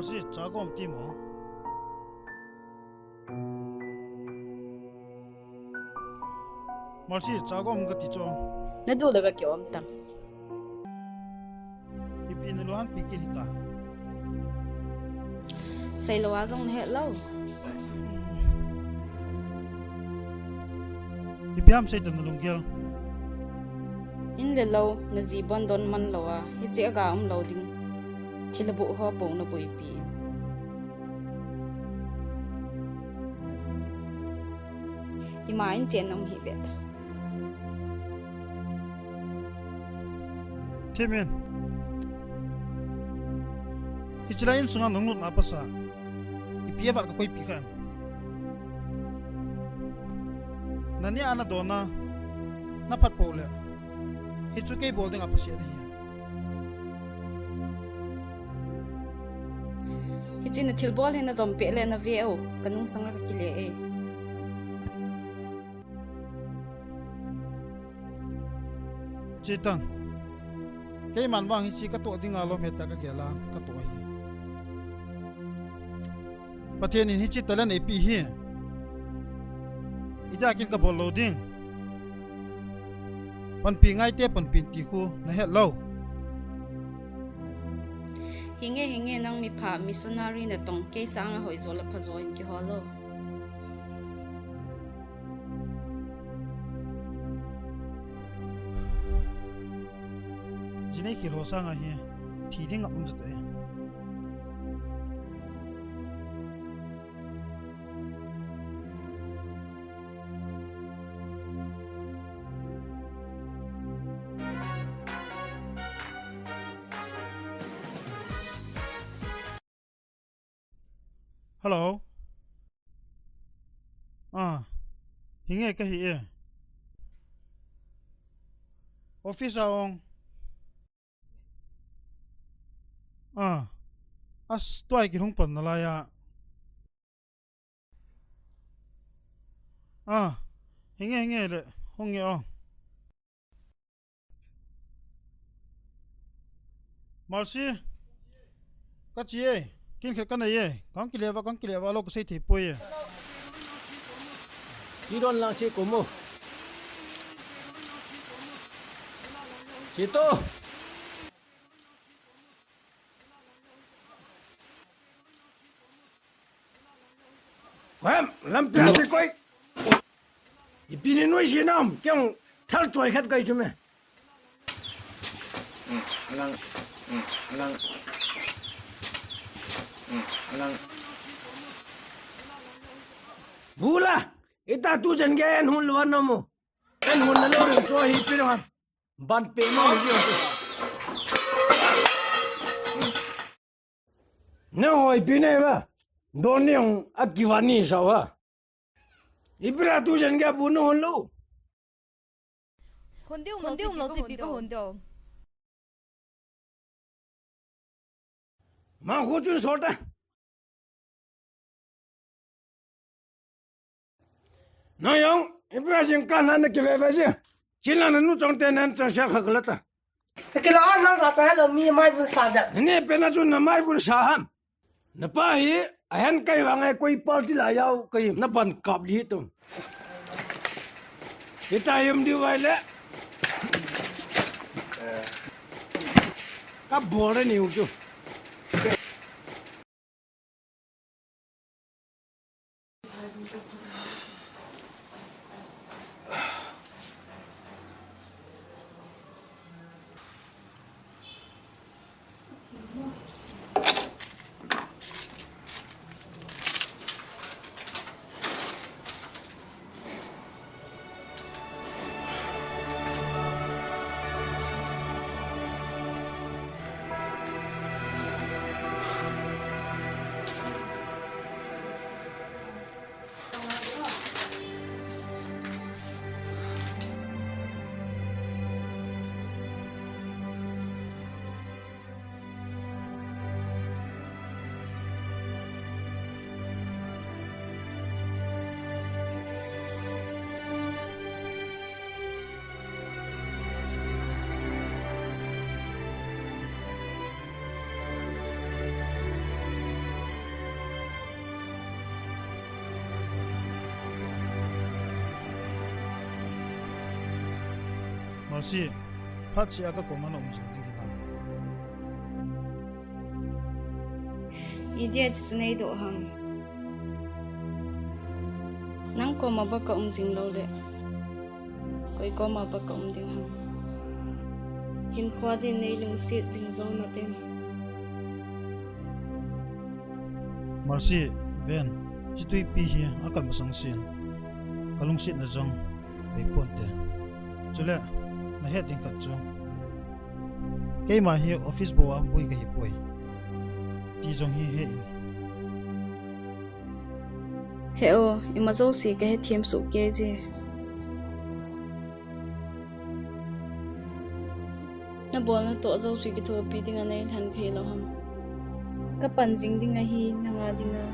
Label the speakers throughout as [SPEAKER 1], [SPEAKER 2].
[SPEAKER 1] Malsi chagom timo. Malsi chagom gati cho.
[SPEAKER 2] Nadulaga kyo amtam.
[SPEAKER 1] Ipiniluhan pikinita.
[SPEAKER 2] Say lawazong hello.
[SPEAKER 1] Ipiam say danulunggel.
[SPEAKER 2] In lelaw na zibon don man lawa hitsi aga loading. Kilabu ho po na po ipiin. Imain chen ng hibet.
[SPEAKER 1] Timin. Ichilayin sunga nungnut napasa. Ipiyavar ka ko'y pikan. Nani ana dona napat pole. Hitsu kay bolding apasya niya.
[SPEAKER 2] Hitsi na tilbol na zompe le na veo kanung sanga kakile eh.
[SPEAKER 1] Chitang. Kay manwang hitsi kato di nga lo meta ka gela kato ay. Patianin hitsi talan epi hi. Idakin ka bol loading. Panpingay te panpintiku na hello.
[SPEAKER 2] Hinge nang mipa missionary na tong kay sanga hoi zola pa zoin ki holo.
[SPEAKER 1] Jinay ki rosa nga hi. Tiding nga unzate. Hello. Hinge ka hi. Office aong. As tuay ki hong pan nalaya. Hinge le hong yo. Malsi. Kachi kin khe kana ye kang kilewa lo ko sei thi poye
[SPEAKER 3] Chiron lang che komo. Chito. Quam, lam pya che koi. Ipini noi shinam, kyang thal toy khat kai chume. Bula, ita tu jen ge en hun luan mo. En hun na lo rin cho hi pi ram. Ban pe mo ni yo. No hoi pi ne ba. Don ni ong akivani sa wa. Ibra tu jen ge bu no hun lu.
[SPEAKER 4] Honde lo ti pi ko honde.
[SPEAKER 3] Ma ho chun so ta. No yong, Ibrahim kanan ke veje. Chilan nu chong tenan chang sha khaglata.
[SPEAKER 5] Cái đó nó là cái là mi mai vừa xả được.
[SPEAKER 3] Ne pena chun na mai bul saham. Na pa hi ahan kai wangai koi party la yau kai na ban kap li tum. Kita yum di wai le. Ka bore ni u chu.
[SPEAKER 1] Marsi Pachi aga komana umjing dikita
[SPEAKER 2] Idia chunei do ham nang ko ma ba ka umjing lo le koi ko ma ba ka umding ham hin khwa din nei lung si jing zo na tem
[SPEAKER 1] Marsi Ben Chitui pi hi akan masang sin Kalung sit na zong Bay ponte Chule na he ding khat chong Kay ma hi office bawa bui ka hi pui Ti zong hi he in
[SPEAKER 2] he o ima zo si ka he thiam su ke je na bol na to zo si ki tho pi ding anei than khei lo ham ka pan jing ding a hi na nga ding a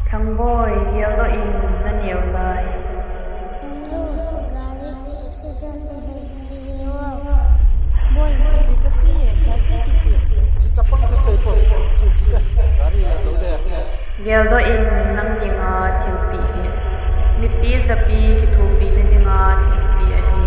[SPEAKER 6] Thằng boy gel do in na nhiều lai.
[SPEAKER 4] Boy, we ka si ka si ki.
[SPEAKER 7] Chapang sa cellphone, chika, gari la lo de.
[SPEAKER 6] Gel do in nang dinga thil pi hi. Mi pi za pi ki thu pi ni dinga thil pi a hi.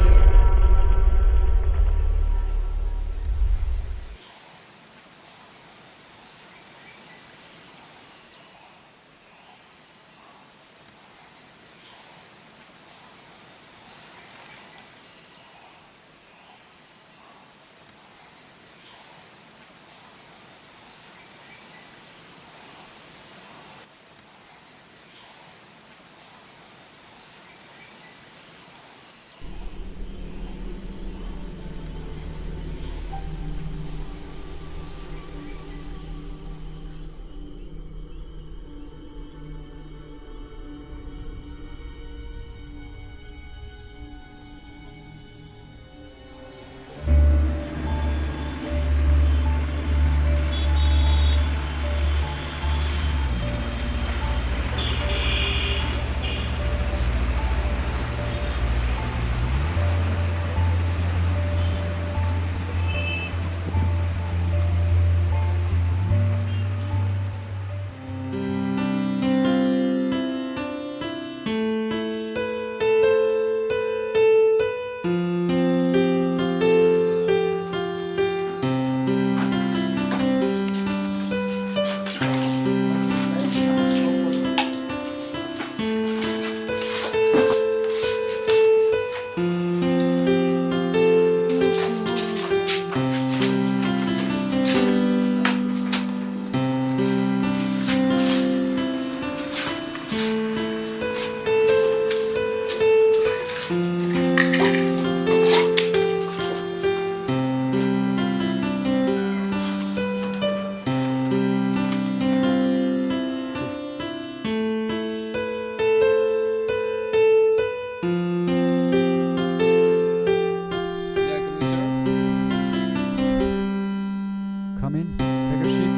[SPEAKER 7] Come in, take a seat.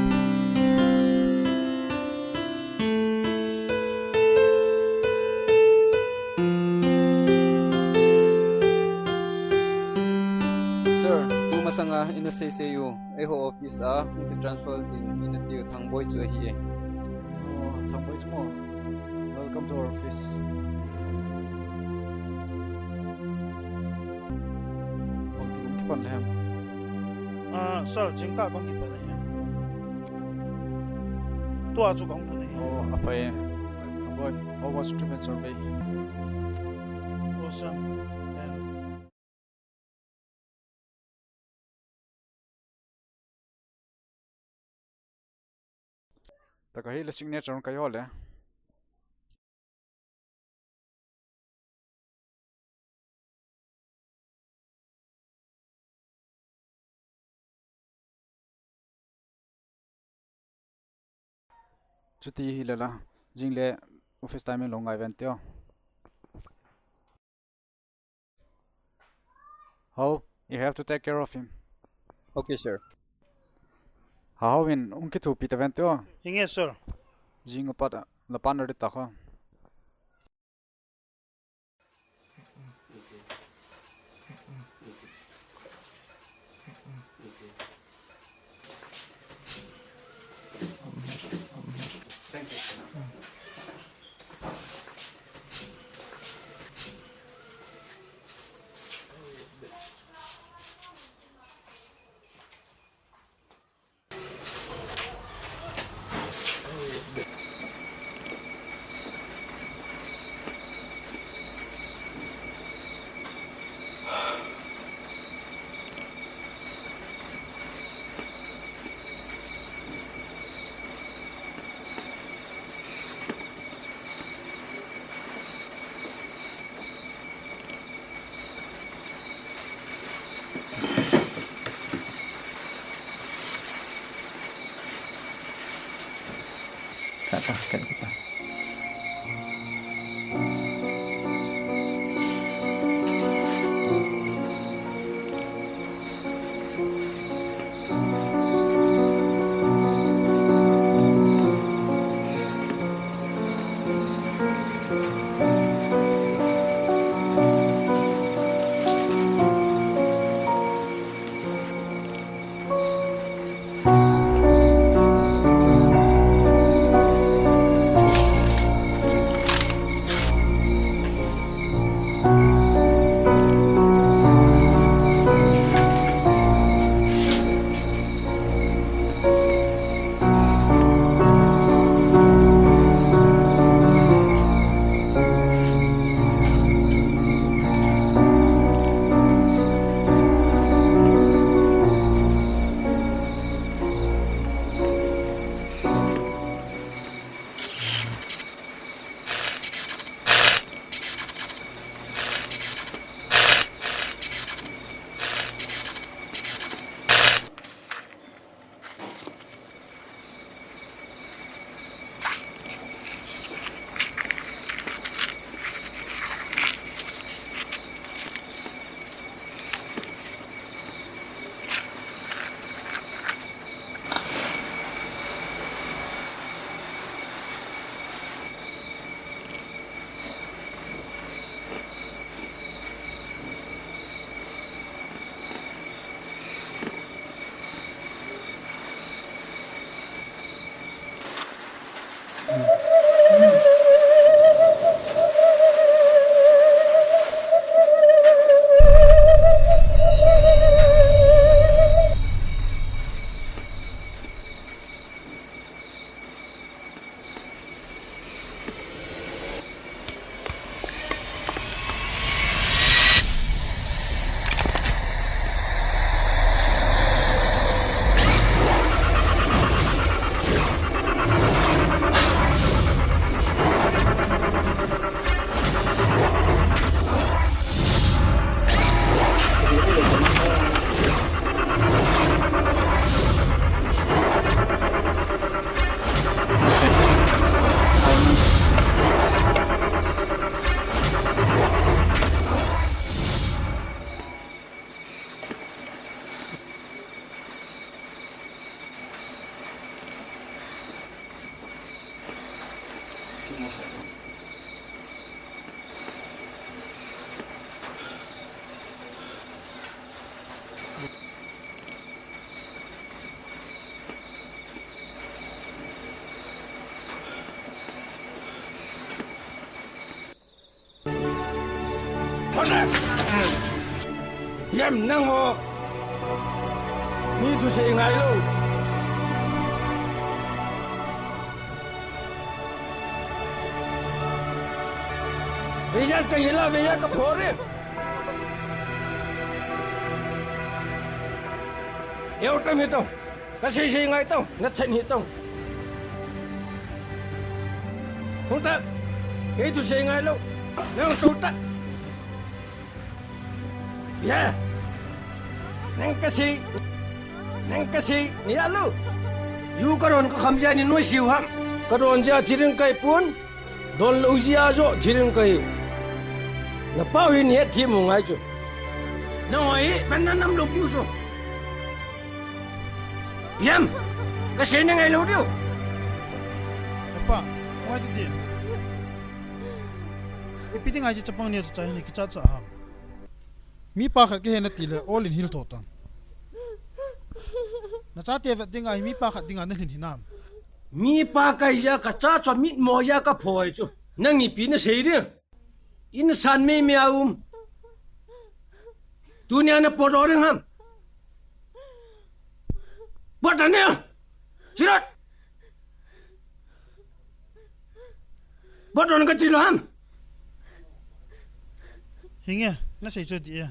[SPEAKER 7] Sir, tu masanga in the CCU, eho office a, transfer in the thang boy to here. Oh, thằng bấy chúng welcome to our office. Ông thì cũng kịp làm.
[SPEAKER 1] Sir chính cả con kịp này tua chú công tu này
[SPEAKER 7] Oh, apa ya? Thằng boy, how was treatment survey?
[SPEAKER 1] awesome and
[SPEAKER 7] Ta kahit la signature kayo le. Chuti hilala jingle office time long event yo. How you have to take care of him.
[SPEAKER 8] Okay, sir.
[SPEAKER 7] How in unki thu pita event yo.
[SPEAKER 1] hinge sir
[SPEAKER 7] Jing pada la panor de ta kho.
[SPEAKER 8] Katakan kita.
[SPEAKER 3] 好的。别能我，你就是爱喽。为啥可以了？为啥可破的？要干么动？那谁爱动？那趁你动。không ta cái tôi sẽ ngay lâu nếu tôi tắt yeah neng kasi ni alo yu karon ko khamja ni noi siu ham karon ja chiring kai pun don lu zia zo chiring kai na pau ni het thi mo ngai chu noi ban nam lu piu zo yam kasi ni ngai lo dio
[SPEAKER 1] Papa, why did you? Ipiting aja cepang ni cah ni kicat saham. Mi pakar ke henat tile all in hill totan. Na cah tiap ting ai mi pakar ting ane hinam.
[SPEAKER 3] mi pa kai ya ka cha cha mit mo ya ka phoi chu nang ni pi na sei de in san me me dunia na po ro ham buat ane sirat buat orang kecil ham
[SPEAKER 1] Hingga, na sei cho dia.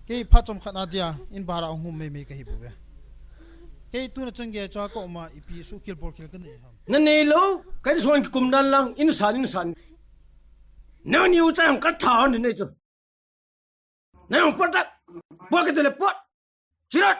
[SPEAKER 1] Kei pachom khat adia in bara hum me me kahi bube. Kei tu na changge cha ko ma ipi su kil por kil kan ham.
[SPEAKER 3] na nei lo kai suan kum dan lang in san na ni u chang ka tha ni nei chu na ang pot buat ke tele pot sirat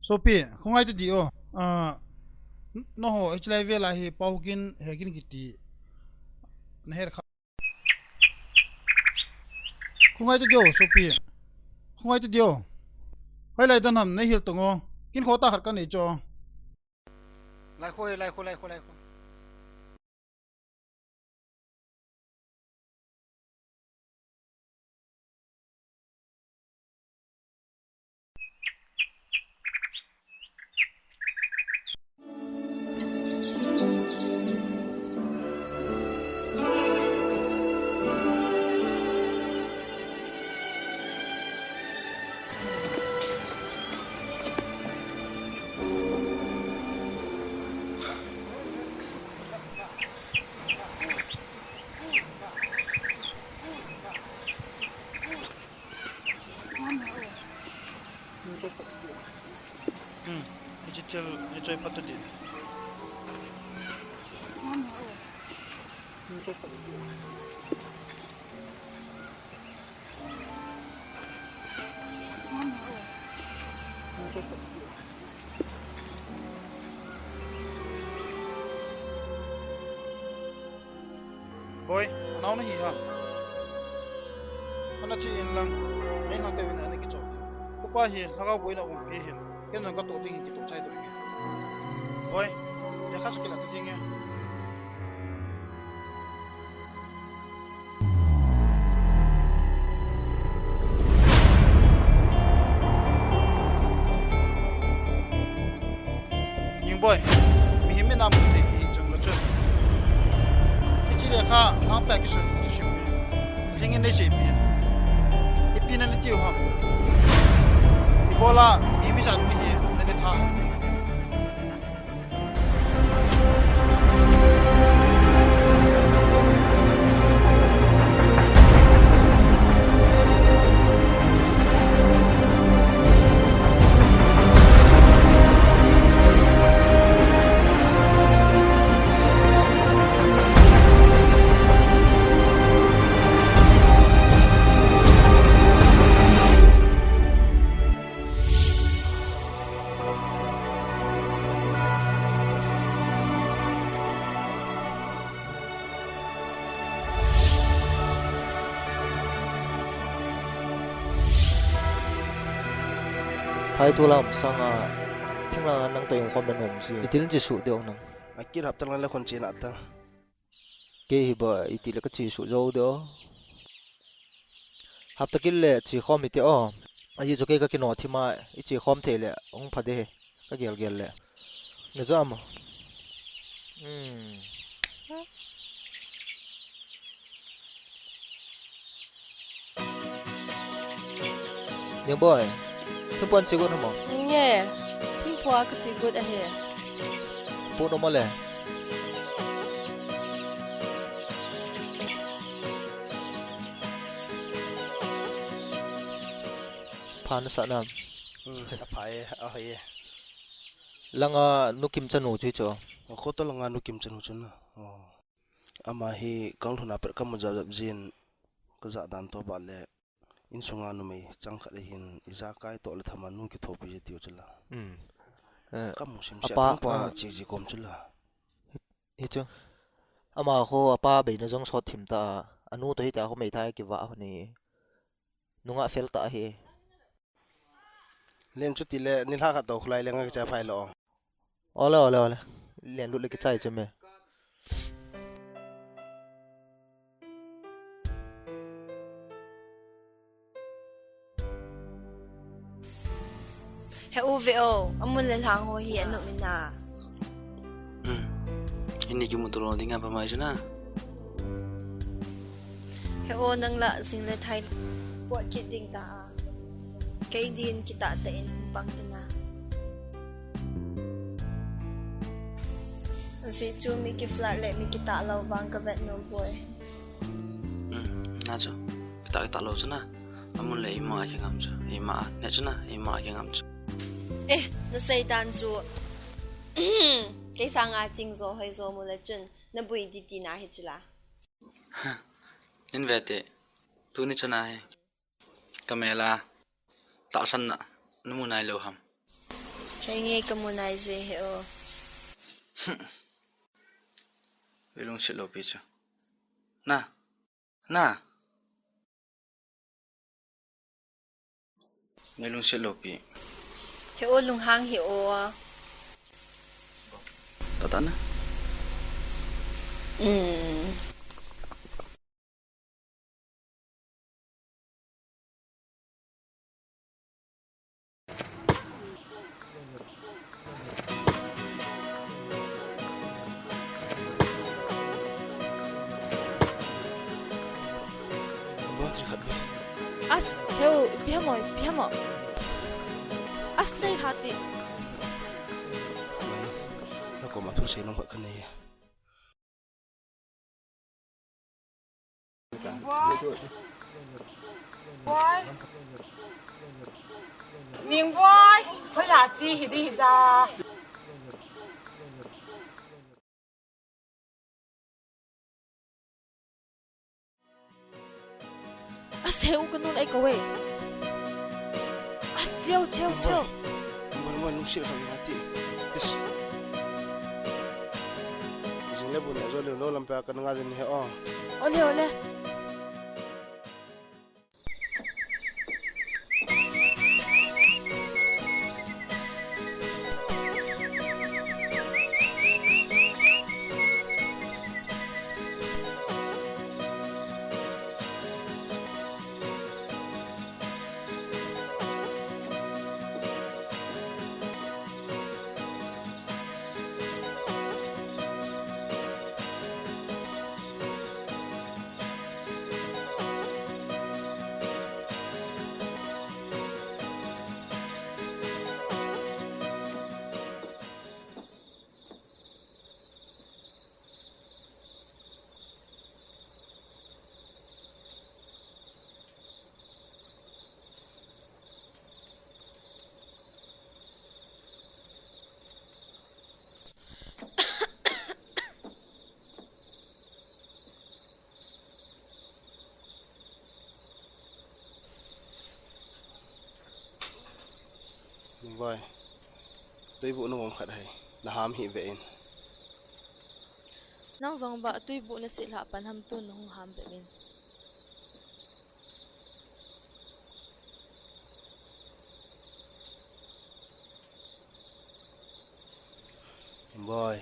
[SPEAKER 1] Sopi, không ai tu dio. No ho, ich lai vela hi paukin hegin kiti. Naher kha. Không ai tu dio, Sopi. Không ai tu dio. Hai lai dan ham nei hil tongo. Kin khota khat kan nei cho. Lai khoi. chơi phát đi boy nào nó hi ha anh chỉ in lang mấy hàng tay bên này cái chỗ cô ba hiền thằng ao boy là ông hiền cái này có tổ tiên cái tổ trai đội nghe boy để khát cái là cái gì nghe nhưng boy mi hiếm bên nam thì chẳng là chuyện chỉ để khá làm bài cái chuyện tôi xem nhưng anh ấy chỉ biết cái pin này tiêu hao Ibola mi mi chặt mi hi nên tha
[SPEAKER 7] hai tu làm sang thing là năng tay không bên hồng gì itil chỉ sụt được năng
[SPEAKER 3] akir hấp tăng lên con trên ắt ta
[SPEAKER 7] cái hi ba itil cái chỉ sụt dâu đó hấp tắc cái chỉ không ít đó ai cho cái nọ thì mà chỉ không thể lệ ông phải để cái gel lệ nghe rõ mà nhưng boy thằng bọn chị có không mà
[SPEAKER 4] nghe thím phua cái gì good ahe
[SPEAKER 7] bố nó mà lệ phan sa nam
[SPEAKER 3] phải ai
[SPEAKER 7] lang nu kim chanu chui cho
[SPEAKER 3] ko to langa nu kim chanu chun ama hi kang thuna per kam jab jin ka za dan to ba le in sunga nu mai chang kha hin iza kai to le thama nu ki thopi je tiu chula kam musim sia pa chi ji kom chula
[SPEAKER 7] hi chu ama ho apa be na jong shot thim ta anu to hi ta ho mai thai ki wa ni nunga fel ta hi
[SPEAKER 3] len chu ti le ni la ka to khlai le nga cha phai lo
[SPEAKER 7] ola len lu le ki chai cheme
[SPEAKER 4] he uveo amun le lang ho hi anu mina
[SPEAKER 9] ini ki mutulong dinga pa mai jana
[SPEAKER 4] he o nang la sing le thai po ki ding ta kay din kita ta in pang tina si chu mi ki flat le mi kita law bang ka vet no boy
[SPEAKER 9] na cho kita lo jana amun le ima ki ngam cho ima ne jana ima ki ngam cho
[SPEAKER 4] na say tan chu cái sang chinh zo hơi zo mu le chun na bui di ti na hi chula
[SPEAKER 9] in vete tu ni chana hai kamela ta san na nu nai lo ham
[SPEAKER 4] hay nghe ka mu nai je he o
[SPEAKER 9] wilong shilo picha na wilong shilo pi
[SPEAKER 4] he o lung hang he o
[SPEAKER 9] tata na
[SPEAKER 4] as heo pihamo as nei hati
[SPEAKER 3] nó có mà thu xí nó vậy cái này
[SPEAKER 5] 明白，佢哪知佢啲咋？
[SPEAKER 10] seu kan nun ai ko we as chiêu chiêu chiêu
[SPEAKER 3] Mo nung sir kami ngati. Yes. Jing le bu ne zo le lo lam pa kan nga den he o.
[SPEAKER 10] ole ole
[SPEAKER 3] Boy. Tôi bu nó khát hay là ham hi về in.
[SPEAKER 10] nang zong ba tui bu na sil ha pan ham tu no hung ham be min
[SPEAKER 3] Boy.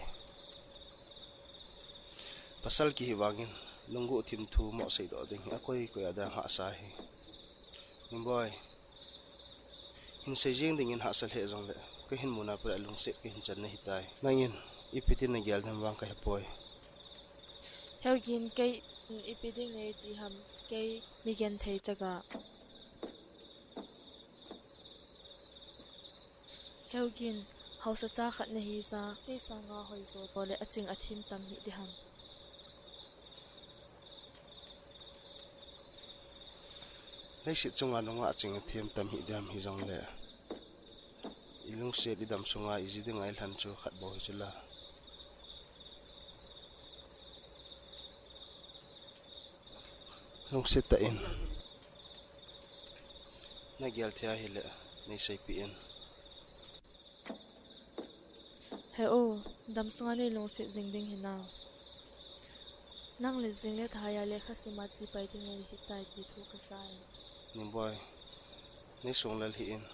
[SPEAKER 3] Pasal ki hiwangin lunggu tim thu mo sei do ding akoi ko ada ha sa hi. Boy. In sei jing ding in ha sal he jong le. Cái hình muna pra lung se cái hình chân này hitai nangin ipitin na gyal tham wang kai poi
[SPEAKER 10] heugin kai ipiding ne ti ham kai migen thei chaga heugin hausa cha khat na hi sa kai sanga hoi zo tole aching athim tam hi di ham
[SPEAKER 3] lấy sự chung anh ngã chừng thêm tâm hi đam hi jong le ilung se di dam sunga izi de ngai lan chu khat bo chula lung se ta in na gyal thia hi le nei sei pi in
[SPEAKER 10] he o dam sunga ne long se jing ding hina nang le jing le thaya le khasima chi pai ding le hi tai ti thu ka sai
[SPEAKER 3] nim boy nei song lal hi in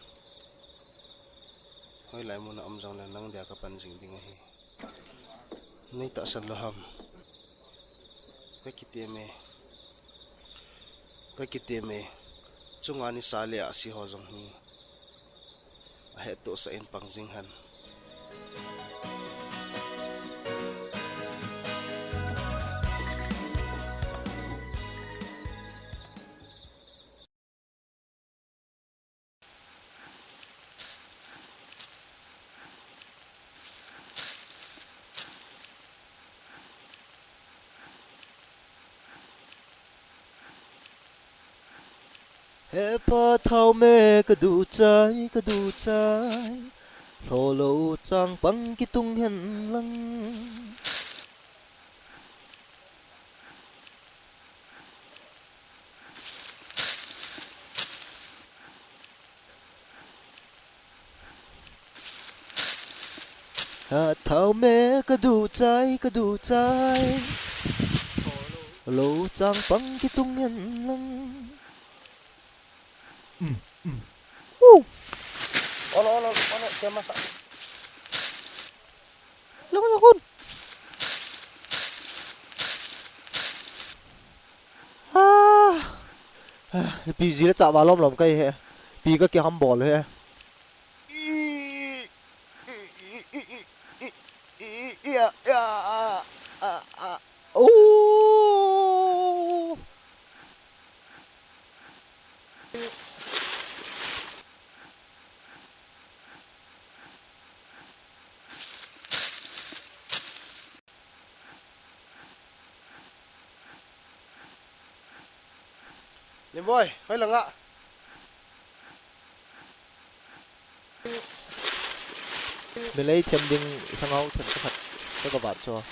[SPEAKER 3] hoi lai mun am jong la nang dia ka pan jing ding hi nei ta sal lo ham ka kiteme chunga ni sale a si ho jong hi a he to sa in pang jing han
[SPEAKER 7] He pa thao me ka du chai lo lo chang pang ki tung hen lang ha thao me ka du chai lo chang pang ki tung hen lang
[SPEAKER 3] Ono kema sa.
[SPEAKER 7] Lakon. Pi gì nó chạm vào lom cây hệ. Pi cái kia hâm bò rồi hệ.
[SPEAKER 3] Lim boy, hoi lang ạ.
[SPEAKER 7] Mình lấy thêm đinh sang áo thêm chắc hẳn tất cả bạn cho.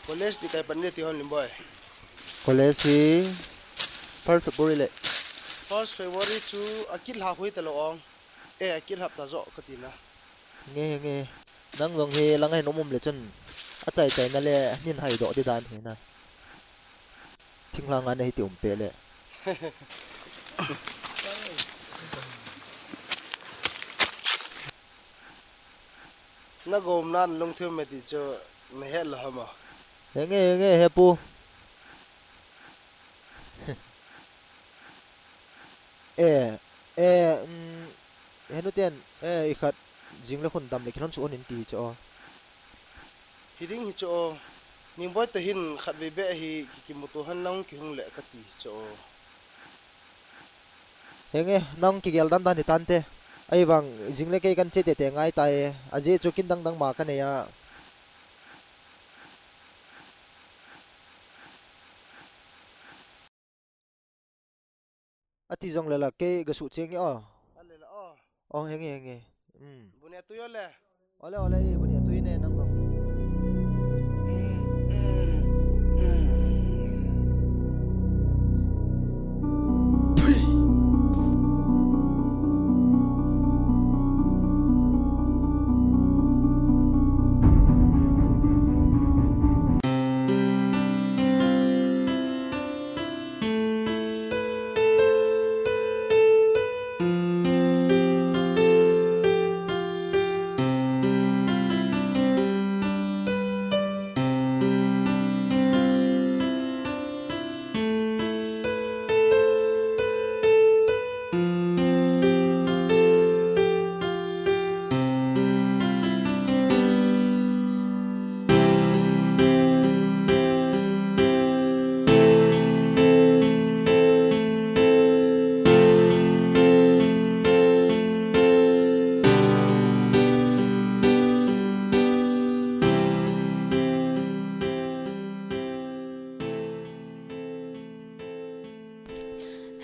[SPEAKER 3] college ti kai pan le ti hon lim boy
[SPEAKER 7] college hi 1 February le
[SPEAKER 3] 1 February chu akil ha hui ta lo ong akil hap ta zo khatina
[SPEAKER 7] nghe nang long he langai nomum le chun a chai na le nin hai do di dan he na thinglang an hi ti pe le
[SPEAKER 3] na gom nan long thum me ti cho me he la ma
[SPEAKER 7] nghe he pu henu ten i khat jing le khun dam le khon chu on in ti cho
[SPEAKER 3] hiding hi cho ning boy ta hin khat ve be hi ki mutu han nong ki hung le ka ti cho
[SPEAKER 7] nghe nong ki gel dan dan ni tan te ai wang jing le ke kan che te ngai tai aje chu kin dang ma ka ne ya ati jong le la ke ga su cheng o
[SPEAKER 3] ale la
[SPEAKER 7] ong henge
[SPEAKER 3] bunia tu yo le
[SPEAKER 7] ole bu ni tu ne nang jong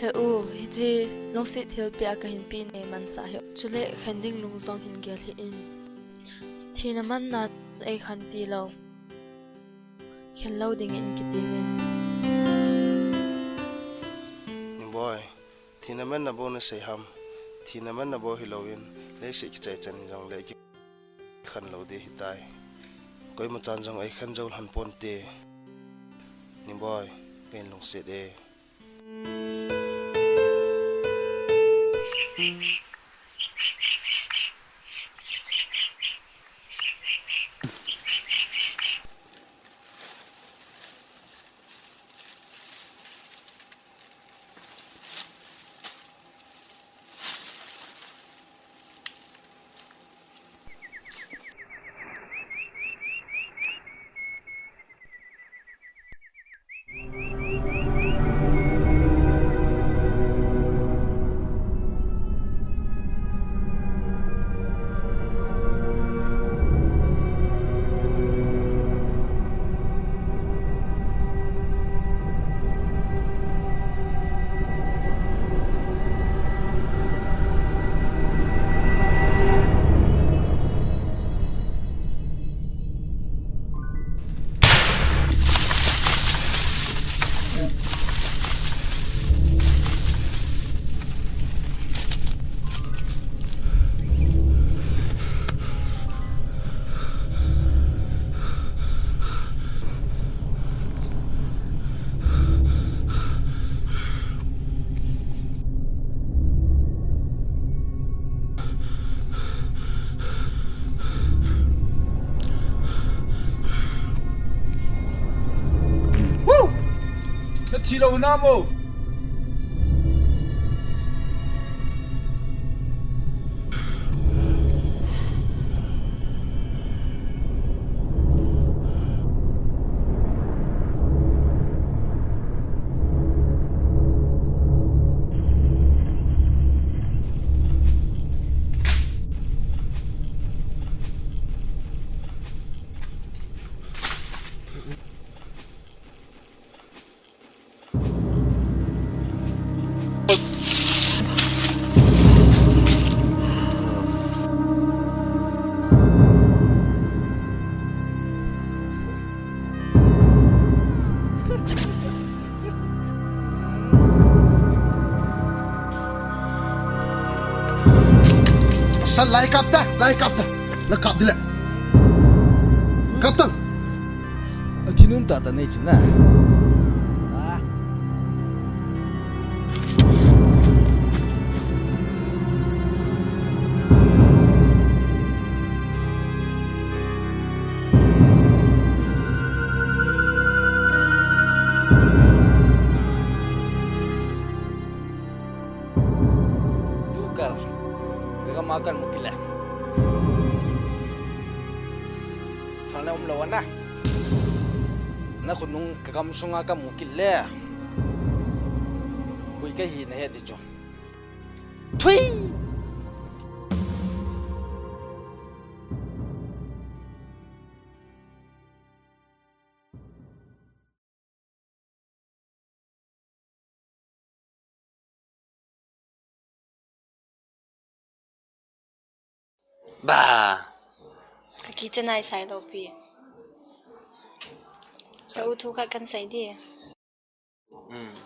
[SPEAKER 10] he u hi ji long si thil pia ka hin pi ne man sa he chule khanding lung zong hin gel hi in thina man na ai khan ti lo khen lo ding in ki ti me
[SPEAKER 3] boy thina man na bonus sei ham thina man na bo hilowin le se ki chai chan jong le ki khan lo de hitai koi ma chan jong ai khan jol han pon te ni boy pen long se de
[SPEAKER 11] Tilo namo. San lai kap ta la kap dile kap tang
[SPEAKER 3] Chinun ta nei chuna. Tukar. Kagak makan mungkin lah. Fana lawan lah. Na kunung kakamsunga ka mungkin lah. Kui ka hina ya dicho. Tui.
[SPEAKER 9] Ba.
[SPEAKER 4] Kita nai sai lo pi. Heu thu ka kan sai di.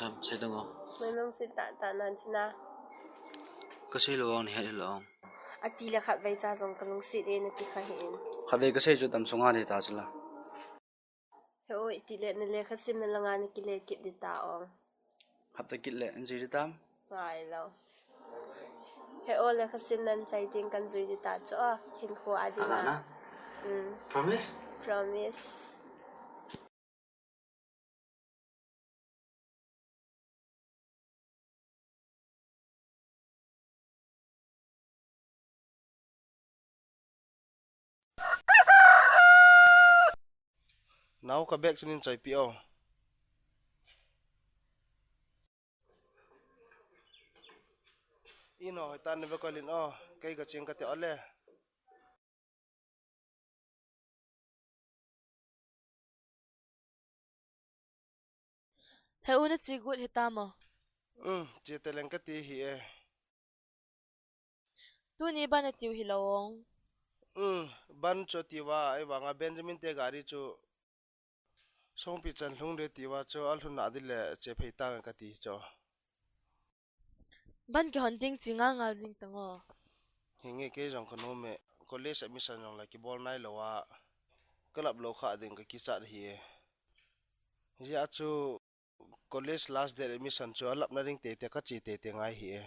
[SPEAKER 9] Tam sai tong.
[SPEAKER 4] Menong si ta nan china.
[SPEAKER 9] Kasi lo ni hadi lo.
[SPEAKER 4] Ati la khat vai cha jong kalung si de na ti kha hin.
[SPEAKER 9] Khade kasi ju tam sunga de ta chla.
[SPEAKER 4] Heu iti le na le khasim na langa ni ki le kit di ta ong.
[SPEAKER 9] Hapta kit le anji tam.
[SPEAKER 4] Ngai lo. Heu le khasim nan chai ting kan zui di ta cho hin kho adi na.
[SPEAKER 9] Promise?
[SPEAKER 4] Promise.
[SPEAKER 3] Now ka back sinin chai pio. Ino tan ne vakolin kai ka ching ka te ole.
[SPEAKER 10] Heu na chi gut hitama.
[SPEAKER 3] Che teleng ka ti hi e.
[SPEAKER 10] Tu ni ba na tiu hilawong.
[SPEAKER 3] Ban cho tiwa ai wanga Benjamin te gari chu song pi chan hlung re tiwa cho al hun adile che pheita ka ti cho.
[SPEAKER 10] Ban ke hunting chinga ngal jing tango.
[SPEAKER 3] Hinge ke jong kono me college admission jong la ki bol nai lowa club lo kha ding ka ki cha hi e. Ya chu college last day admission chu alap na ring te ka chi te ngai hi e.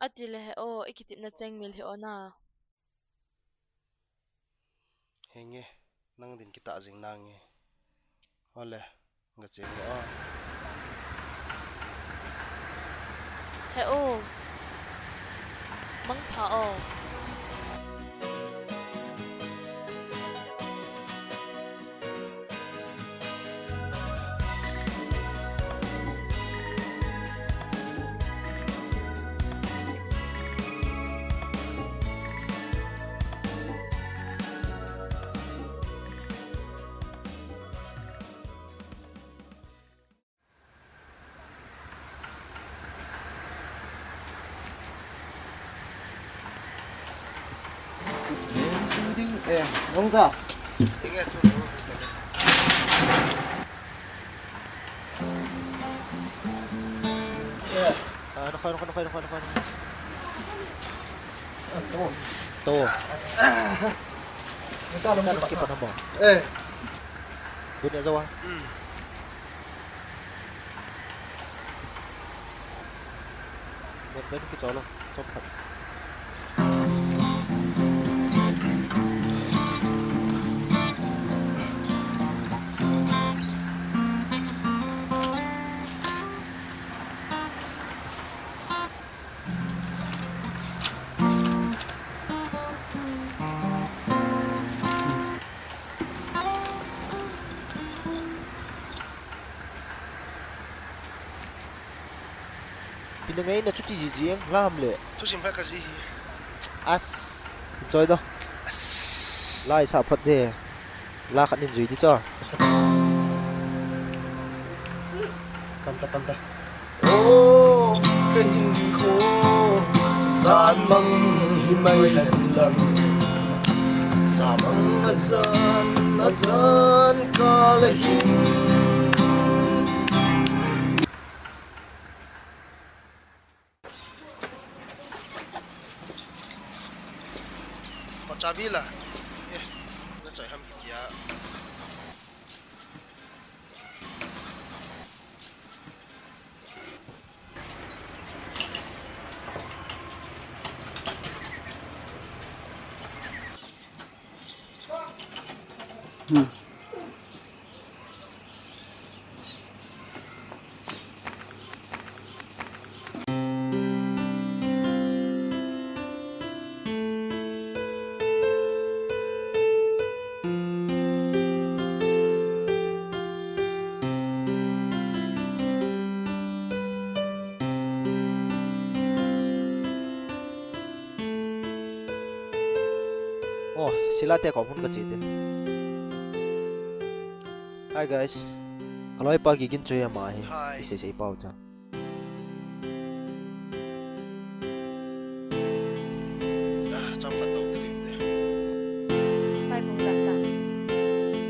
[SPEAKER 10] Atile he ikitip na cheng mil he ona.
[SPEAKER 3] Hinge nang din kita jing nang e. Ole nga cheng e
[SPEAKER 10] He mang tha
[SPEAKER 3] Nông ta. Hinge tu no.
[SPEAKER 7] Nó khoan. To. Kita nak kipan apa? Bunyi zawa. Ben kita lo. Cepat. Pinangay na chuti jijiyang lam le.
[SPEAKER 3] Tu sim ka ji.
[SPEAKER 7] As. Enjoy do.
[SPEAKER 3] As.
[SPEAKER 7] Lai sa phat de. La khat nin zui di cho.
[SPEAKER 3] Panta.
[SPEAKER 11] Cái hình khô gian măng hi mây lần lần sa măng azan ka lahin có cha bi là nó chạy ham cái kia
[SPEAKER 7] Oh, sila te ko hun ka chite. Hi guys. Kaloi pa gigin choya ma hi.
[SPEAKER 11] Hi.
[SPEAKER 7] Ise pau cha.
[SPEAKER 11] trong cái tàu tàu đấy
[SPEAKER 4] Mai pong tak tak.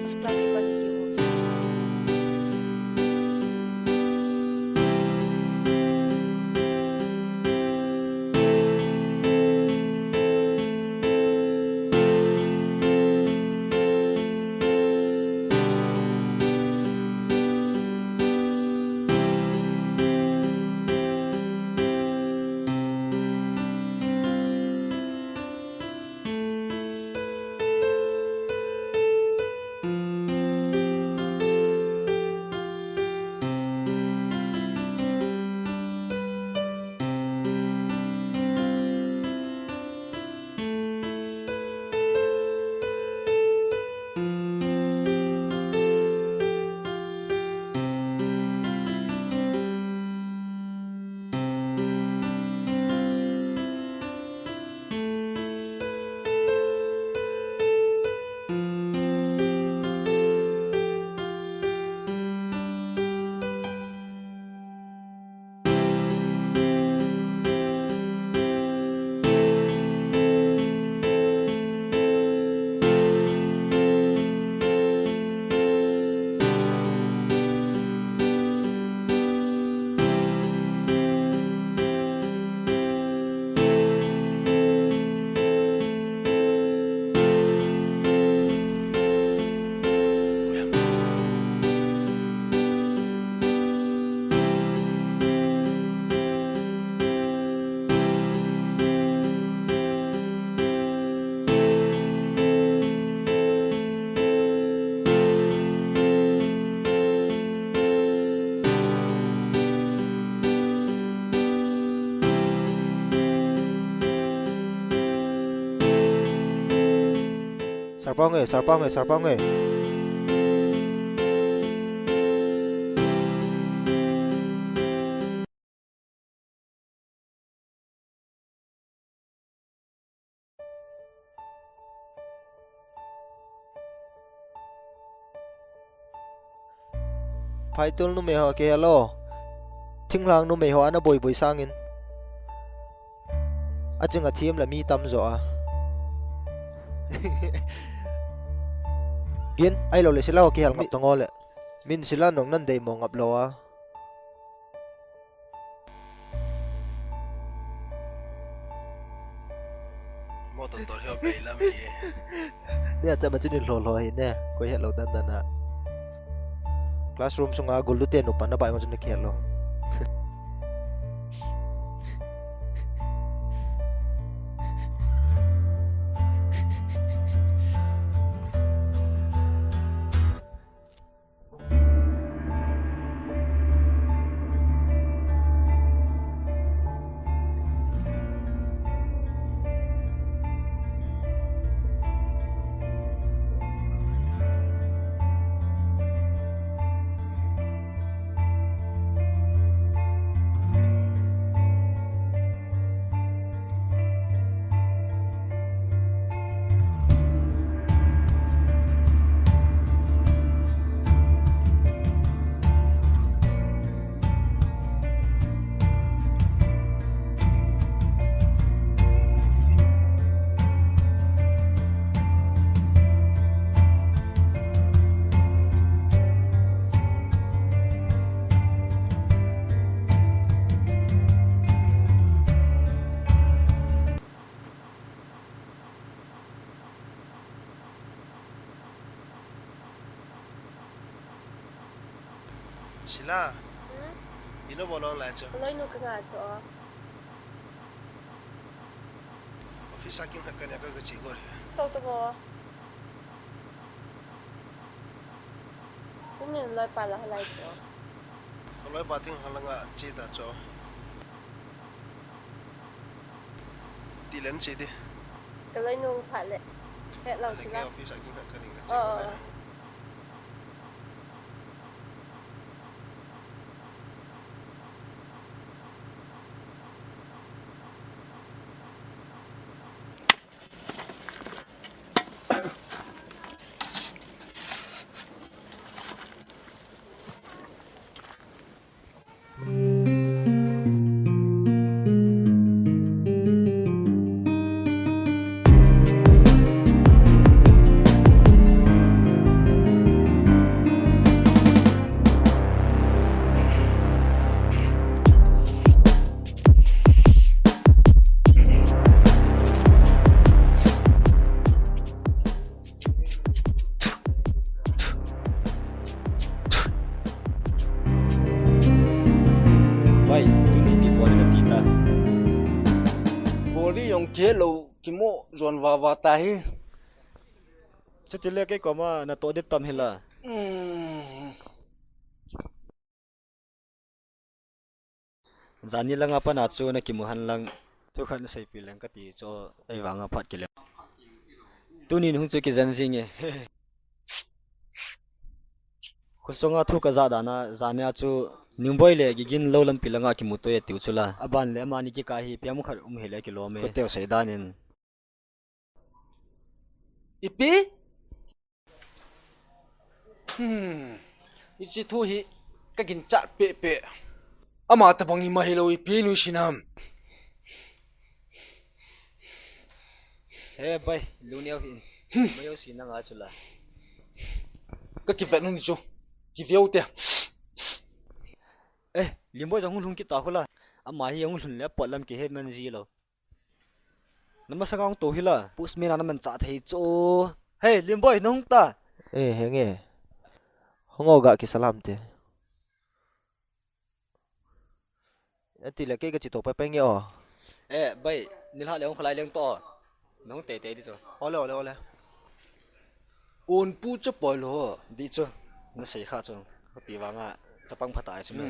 [SPEAKER 4] First class ki paniti ho.
[SPEAKER 7] Sarpong eh. Phai tul nu me ho ke alo. Thinglang nu me ho ana boi sangin. Aching a thiam la mi tam zo a. Gin ai lo le sila ki hal ngap tongole min sila nong nan dei mo ngap lo a
[SPEAKER 11] một tuần tối hiểu bị lắm gì
[SPEAKER 7] ne cha ma chuni lo hi ne ko he lo dan dan na classroom sunga gulu te nu pana bai ma chuni khelo
[SPEAKER 3] Sila, ino bolong lai cho.
[SPEAKER 4] Loi nu ka nga cho.
[SPEAKER 3] Office akin hakkan ya ka chi gor.
[SPEAKER 4] Tau to bo. Tunin loi pa la lai cho.
[SPEAKER 3] Koloi pating halanga chi ta cho. Tilen chi di.
[SPEAKER 4] Ka loi nu pha le. He lau chi la.
[SPEAKER 3] Office akin hakkan ka chi gor.
[SPEAKER 8] Bai, tu ni pi bol na tita.
[SPEAKER 3] Boli yong ke lo kimo zon wa ta hi.
[SPEAKER 8] Chatile ke koma na to de tam hila. Zani lang apa na chu na kimuhan lang tu khan sai pi lang ka ti cho ai wanga phat ke le. Tu ni hu chu ki zan sing e. Khusonga thu ka za dana zania chu Nimboi le gigin lo lam pilanga ki muto ye tiu chula aban le mani ki ka hi piam khar hele ki lo me teo seidanin
[SPEAKER 3] Ipi? Ichi thu hi ka gin chat pe. Ama ta bangi ma hello ipi nu shinam.
[SPEAKER 8] he bai lunia hin mayo sina nga chula
[SPEAKER 3] Ka ki vet nu ni chu. Ki veu te.
[SPEAKER 8] limbo jang hun ki ta khula ama hi ang hun le potlam ki he man ji lo namasakang to hila pusmena naman cha thei cho hey limbo nong ta
[SPEAKER 7] henge hongo ga ki salam te ati la ke ga chi to pa peng yo
[SPEAKER 8] bai nilha le ong khlai leng to nong te te di cho
[SPEAKER 7] ole
[SPEAKER 3] On pu cha poi lo.
[SPEAKER 8] di cho na sei kha cho ti wanga chapang phata ai chuna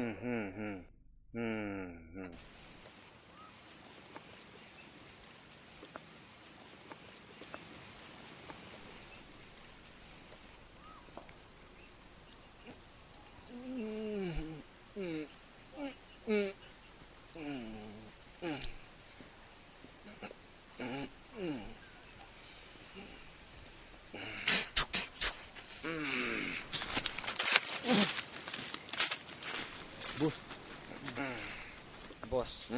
[SPEAKER 8] boss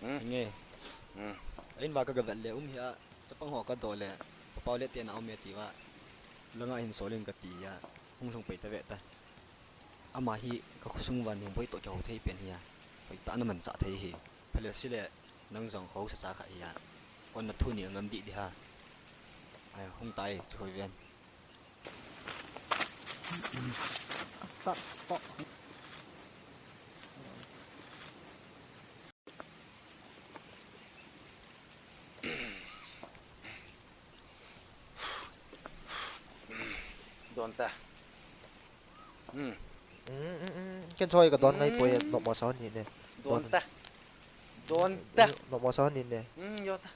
[SPEAKER 8] nge ain ba ka gavel le hiya chapang ho ka dole papaw le ten aume tiwa langa in solin ka tiya hunglung pe ta ve ta ama hi ka khusung wan ning boi to ka ho thei pen hiya pai ta na man cha thei hi phale sile nang jong ho sa cha kha hiya kon na thu ni ngam di ha ai hung tai chu khoi ven
[SPEAKER 3] Don ta.
[SPEAKER 7] ken choi ka don ngai poi no ma sa ni ne
[SPEAKER 3] Don ta. Don ta.
[SPEAKER 7] no ma sa ni ne
[SPEAKER 3] Yo ta.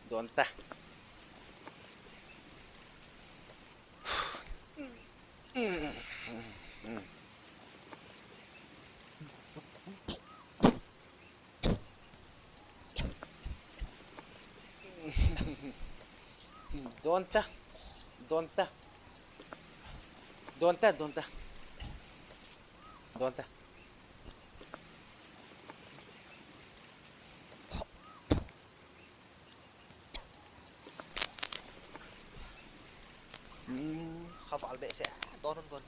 [SPEAKER 3] Don ta. Don ta. Don ta. Don ta, don ta. Don ta.
[SPEAKER 7] khafal be se don kon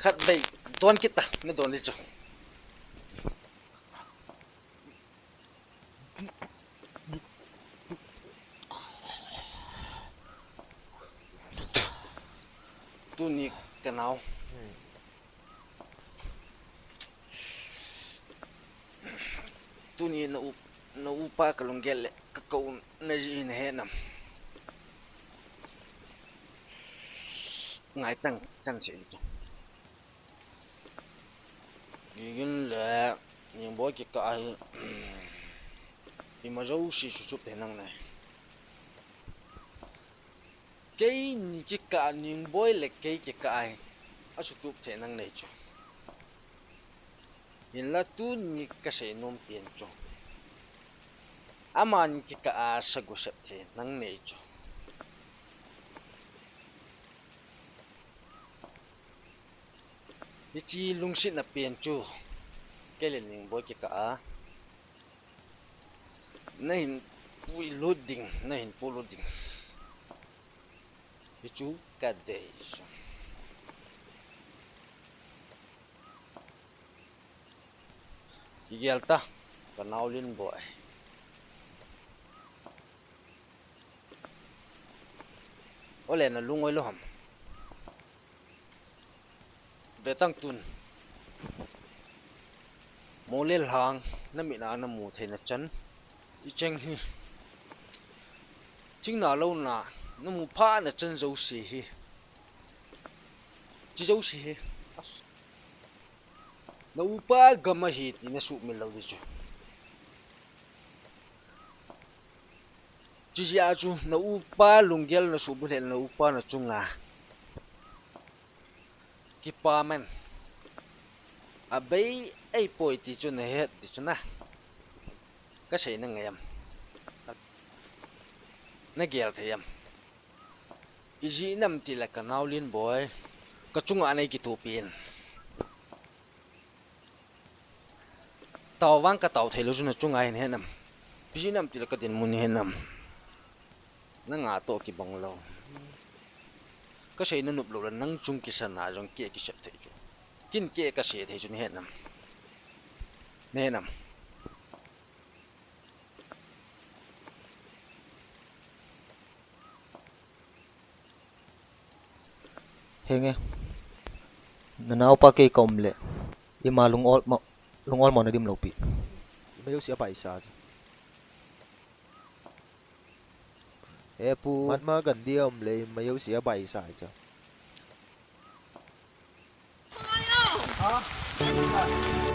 [SPEAKER 3] Khat bay don kita na don ni cho.
[SPEAKER 9] tu ni kanau tu ni na upa kalong gele ka kau na ji na he nam ngai tang kan se chu yin le ni bo ki ka ai ima zo si su su te nang này cái ni ki ka ning boy le cái ka ai a su tu te nang nei chu in la tu ni ka se nom pien chu aman ki ka a sa gu sep te nang nei chu ichi lung sit na pien chu cái le ning boy ki ka a na hin pui loading na hin pu loading ichu ka de chu Gigelta kanaulin boy ole na lungoi lo ham vetang tun molel hang na mi na na mu theina chan I cheng hi ching na lo na na mu pha na chen zo si hi chi zo si hi na upa gama hi ti na su mi lo di chu chi ya chu na upa lunggel na su bu le na upa na chunga ki pa man abai ai poi ti chu na het ti chu na ka sei na ngayam na gel thayam iji nam ti la kanaulin boy ka chunga nei ki tu pin tàu vang ka tàu thelo juna chunga hin he nam iji nam ti la ka din mun he nam na nga to ki banglo ka sei na nup lo la nang chung ki sana jong ke ki sep thai chu kin ke ka se thai chu ni he nam ne nam
[SPEAKER 7] henge nanau pa ke kom le ima lungol mo na dim lopi
[SPEAKER 12] Mayo siya pa isa.
[SPEAKER 7] pu
[SPEAKER 12] Man magandi om le mayo siya pa isa cha.
[SPEAKER 5] Ah.